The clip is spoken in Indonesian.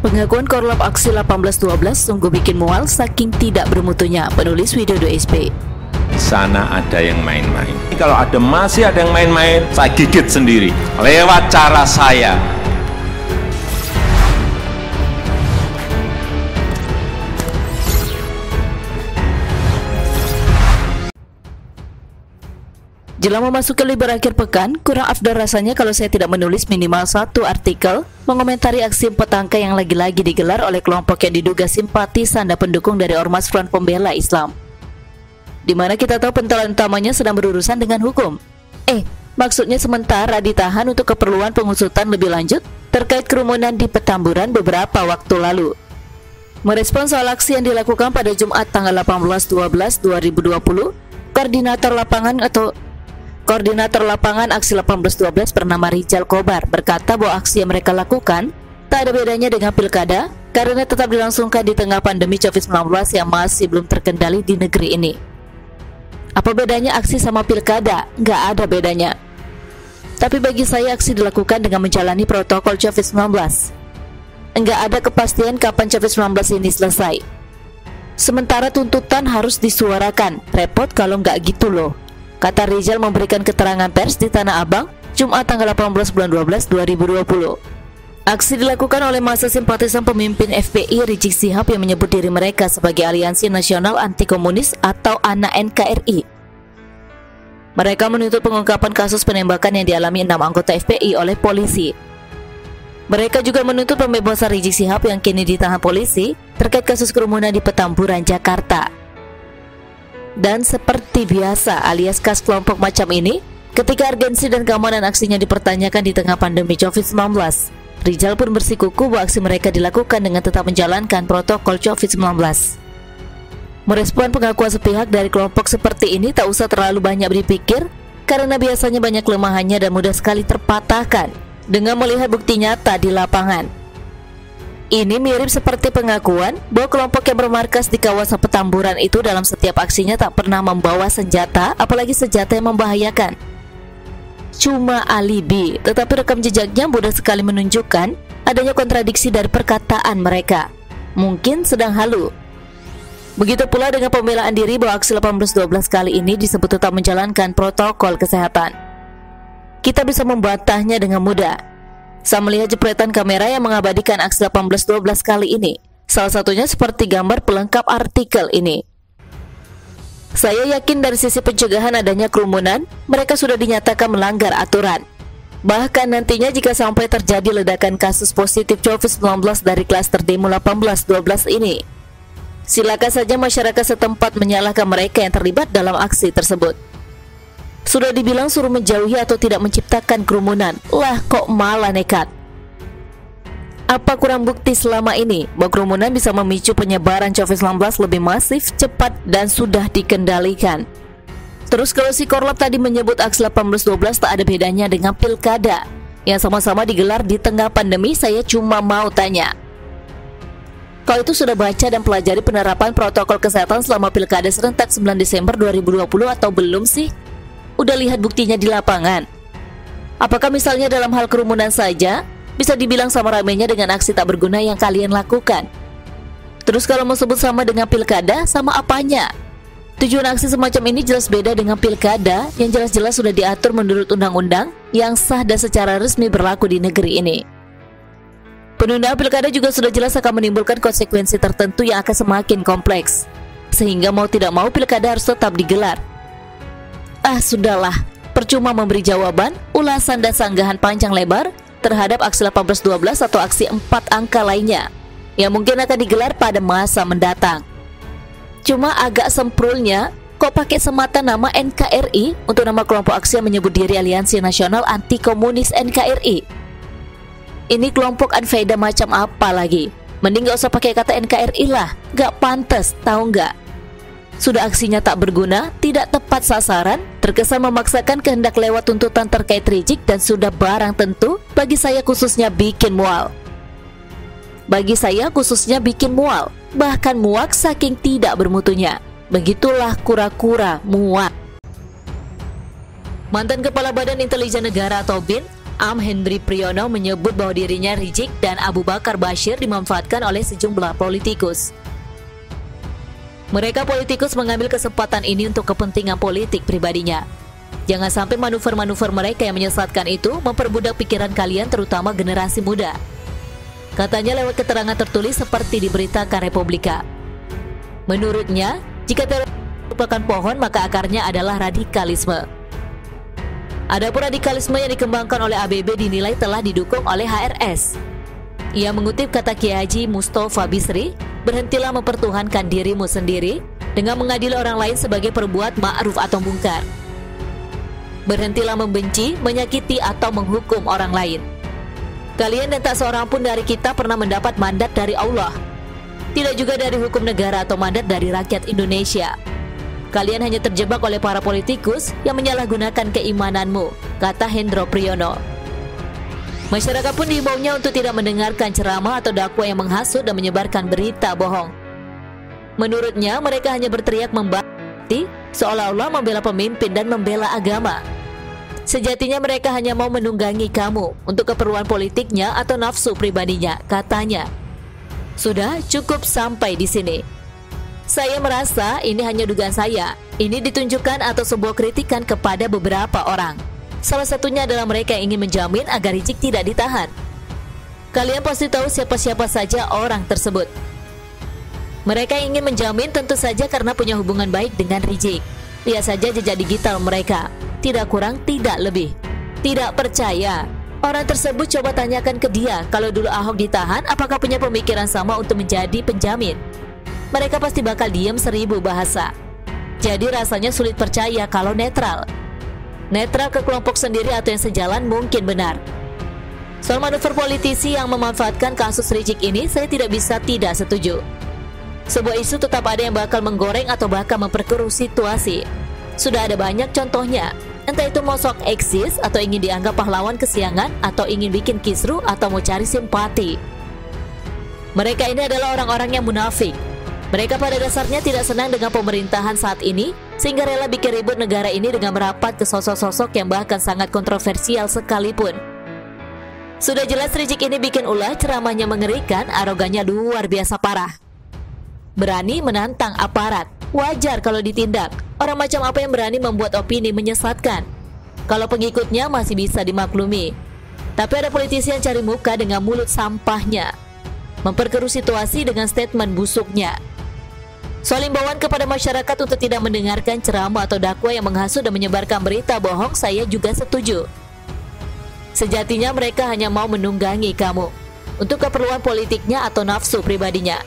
Pengakuan korlap aksi 1812 sungguh bikin mual saking tidak bermutunya, penulis Widodo SP. Di sana ada yang main-main. Kalau masih ada yang main-main, saya gigit sendiri lewat cara saya. Jelang memasuki libur akhir pekan, kurang afdal rasanya kalau saya tidak menulis minimal satu artikel mengomentari aksi 4 angka yang lagi-lagi digelar oleh kelompok yang diduga simpatisan dan pendukung dari Ormas Front Pembela Islam. Di mana kita tahu pentolan utamanya sedang berurusan dengan hukum. Maksudnya sementara ditahan untuk keperluan pengusutan lebih lanjut terkait kerumunan di Petamburan beberapa waktu lalu. Merespons soal aksi yang dilakukan pada Jumat tanggal 18/12/2020, Koordinator lapangan aksi 1812 bernama Rijal Kobar berkata bahwa aksi yang mereka lakukan tak ada bedanya dengan pilkada karena tetap dilangsungkan di tengah pandemi COVID-19 yang masih belum terkendali di negeri ini. Apa bedanya aksi sama pilkada? Nggak ada bedanya. Tapi bagi saya aksi dilakukan dengan menjalani protokol COVID-19. Nggak ada kepastian kapan COVID-19 ini selesai. Sementara tuntutan harus disuarakan, repot kalau nggak gitu loh, kata Rizal memberikan keterangan pers di Tanah Abang, Jumat tanggal 18/12/2020. Aksi dilakukan oleh massa simpatisan pemimpin FPI Rizik Syihab yang menyebut diri mereka sebagai Aliansi Nasional Anti Komunis atau ANA NKRI. Mereka menuntut pengungkapan kasus penembakan yang dialami 6 anggota FPI oleh polisi. Mereka juga menuntut pembebasan Rizik Syihab yang kini ditahan polisi terkait kasus kerumunan di Petamburan, Jakarta. Dan seperti biasa alias khas kelompok macam ini, ketika urgensi dan keamanan aksinya dipertanyakan di tengah pandemi COVID-19, Rizal pun bersikukuh bahwa aksi mereka dilakukan dengan tetap menjalankan protokol COVID-19. Merespon pengakuan sepihak dari kelompok seperti ini tak usah terlalu banyak berpikir, karena biasanya banyak kelemahannya dan mudah sekali terpatahkan dengan melihat bukti nyata di lapangan. Ini mirip seperti pengakuan bahwa kelompok yang bermarkas di kawasan Petamburan itu dalam setiap aksinya tak pernah membawa senjata, apalagi senjata yang membahayakan. Cuma alibi, tetapi rekam jejaknya mudah sekali menunjukkan adanya kontradiksi dari perkataan mereka. Mungkin sedang halu. Begitu pula dengan pembelaan diri bahwa aksi 1812 kali ini disebut tetap menjalankan protokol kesehatan. Kita bisa membantahnya dengan mudah. Saya melihat jepretan kamera yang mengabadikan aksi 1812 kali ini. Salah satunya seperti gambar pelengkap artikel ini. Saya yakin dari sisi pencegahan adanya kerumunan, mereka sudah dinyatakan melanggar aturan. Bahkan nantinya jika sampai terjadi ledakan kasus positif COVID-19 dari klaster demo 1812 ini, silakan saja masyarakat setempat menyalahkan mereka yang terlibat dalam aksi tersebut. Sudah dibilang suruh menjauhi atau tidak menciptakan kerumunan, lah kok malah nekat. Apa kurang bukti selama ini bahwa kerumunan bisa memicu penyebaran COVID-19 lebih masif, cepat, dan sudah dikendalikan? Terus kalau si Korlap tadi menyebut aksi 1812 tak ada bedanya dengan pilkada yang sama-sama digelar di tengah pandemi, saya cuma mau tanya, kau itu sudah baca dan pelajari penerapan protokol kesehatan selama pilkada serentak 9 Desember 2020 atau belum sih? Udah lihat buktinya di lapangan? Apakah misalnya dalam hal kerumunan saja bisa dibilang sama ramainya dengan aksi tak berguna yang kalian lakukan? Terus kalau mau sebut sama dengan pilkada, sama apanya? Tujuan aksi semacam ini jelas beda dengan pilkada yang jelas-jelas sudah diatur menurut undang-undang yang sah dan secara resmi berlaku di negeri ini. Penundaan pilkada juga sudah jelas akan menimbulkan konsekuensi tertentu yang akan semakin kompleks, sehingga mau tidak mau pilkada harus tetap digelar. Sudahlah, percuma memberi jawaban, ulasan dan sanggahan panjang lebar terhadap aksi 1812 atau aksi 4 angka lainnya yang mungkin akan digelar pada masa mendatang. Cuma agak semprulnya, kok pakai semata nama NKRI untuk nama kelompok aksi yang menyebut diri Aliansi Nasional Anti Komunis NKRI? Ini kelompok anfaedah macam apa lagi? Mending gak usah pakai kata NKRI lah, gak pantas, tahu gak? Sudah aksinya tak berguna, tidak tepat sasaran, terkesan memaksakan kehendak lewat tuntutan terkait Rizik, dan sudah barang tentu bagi saya khususnya bikin mual. Bahkan muak saking tidak bermutunya. Begitulah kura-kura muak. Mantan Kepala Badan Intelijen Negara atau BIN, Hendro Priyono menyebut bahwa dirinya Rizik dan Abu Bakar Bashir dimanfaatkan oleh sejumlah politikus. Mereka politikus mengambil kesempatan ini untuk kepentingan politik pribadinya. Jangan sampai manuver-manuver mereka yang menyesatkan itu memperbudak pikiran kalian, terutama generasi muda. Katanya lewat keterangan tertulis seperti diberitakan Republika. Menurutnya, jika teroris merupakan pohon, maka akarnya adalah radikalisme. Adapun radikalisme yang dikembangkan oleh ABB dinilai telah didukung oleh HRS. Ia mengutip kata Kiai Haji Mustofa Bisri, berhentilah mempertuhankan dirimu sendiri dengan mengadili orang lain sebagai perbuat ma'ruf atau mungkar. Berhentilah membenci, menyakiti atau menghukum orang lain. Kalian dan tak seorang pun dari kita pernah mendapat mandat dari Allah. Tidak juga dari hukum negara atau mandat dari rakyat Indonesia. Kalian hanya terjebak oleh para politikus yang menyalahgunakan keimananmu, kata Hendro Priyono. Masyarakat pun diimbaunya untuk tidak mendengarkan ceramah atau dakwah yang menghasut dan menyebarkan berita bohong. Menurutnya, mereka hanya berteriak membakti, seolah-olah membela pemimpin dan membela agama. Sejatinya mereka hanya mau menunggangi kamu untuk keperluan politiknya atau nafsu pribadinya, katanya. Sudah cukup sampai di sini. Saya merasa ini hanya dugaan saya. Ini ditunjukkan atau sebuah kritikan kepada beberapa orang. Salah satunya adalah mereka yang ingin menjamin agar Rizik tidak ditahan. Kalian pasti tahu siapa-siapa saja orang tersebut. Mereka ingin menjamin tentu saja karena punya hubungan baik dengan Rizik. Lihat saja jejak digital mereka. Tidak kurang, tidak lebih. Tidak percaya. Orang tersebut coba tanyakan ke dia, kalau dulu Ahok ditahan, apakah punya pemikiran sama untuk menjadi penjamin? Mereka pasti bakal diam 1000 bahasa. Jadi rasanya sulit percaya kalau netral. Netral ke kelompok sendiri atau yang sejalan mungkin benar. Soal manuver politisi yang memanfaatkan kasus Rizik ini, saya tidak bisa tidak setuju. Sebuah isu tetap ada yang bakal menggoreng atau bahkan memperkeruh situasi. Sudah ada banyak contohnya. Entah itu mau sok eksis atau ingin dianggap pahlawan kesiangan atau ingin bikin kisruh atau mau cari simpati. Mereka ini adalah orang-orang yang munafik. Mereka pada dasarnya tidak senang dengan pemerintahan saat ini, sehingga rela bikin ribut negara ini dengan merapat ke sosok-sosok yang bahkan sangat kontroversial sekalipun. Sudah jelas Rizik ini bikin ulah, ceramahnya mengerikan, arogannya luar biasa parah. Berani menantang aparat, wajar kalau ditindak. Orang macam apa yang berani membuat opini menyesatkan? Kalau pengikutnya masih bisa dimaklumi. Tapi ada politisi yang cari muka dengan mulut sampahnya, memperkeruh situasi dengan statement busuknya. Soal imbauan kepada masyarakat untuk tidak mendengarkan ceramah atau dakwah yang menghasut dan menyebarkan berita bohong, saya juga setuju. Sejatinya mereka hanya mau menunggangi kamu untuk keperluan politiknya atau nafsu pribadinya.